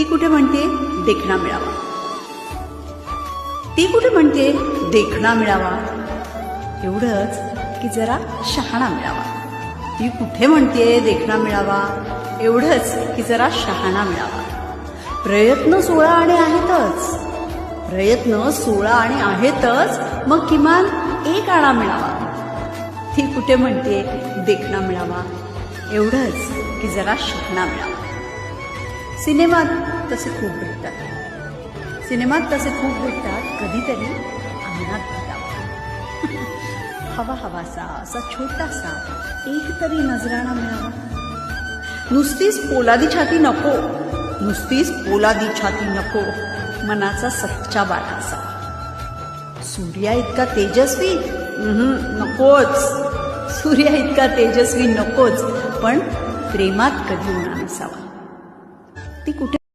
ती कुठे म्हणते देखणा मिळावा, ती कुठे म्हणते देखणा मिळावा, एवढंच की जरा शहाणा मिळावा. ती कुठे म्हणते देखणा मिळावा, एवढंच की जरा शहाणा मिळावा. प्रयत्न 16 आणे आहेतच, प्रयत्न 16 आणे आहेतच, मग किमान 1 आणा मिळावा. ती कुठे म्हणते देखणा मिळावा, एवढंच की जरा शहाणा मिळावा. सिनेमात तसे खूप भेटतात, सिनेमात तसे खूप भेटतात, कधीतरी अंगणात भेटावा. हवा हवासा असा छोटासा एक तरी नजराणा मिळावा. नुसतीच पोलादी छाती नको, नुसतीच पोलादी छाती नको, मनाचा सच्चा बाळा असावा. सूर्या इतका तेजस्वी नकोच, सूर्या इतका तेजस्वी नकोच, पण प्रेमात कधी होणार नसावा. ती कुठे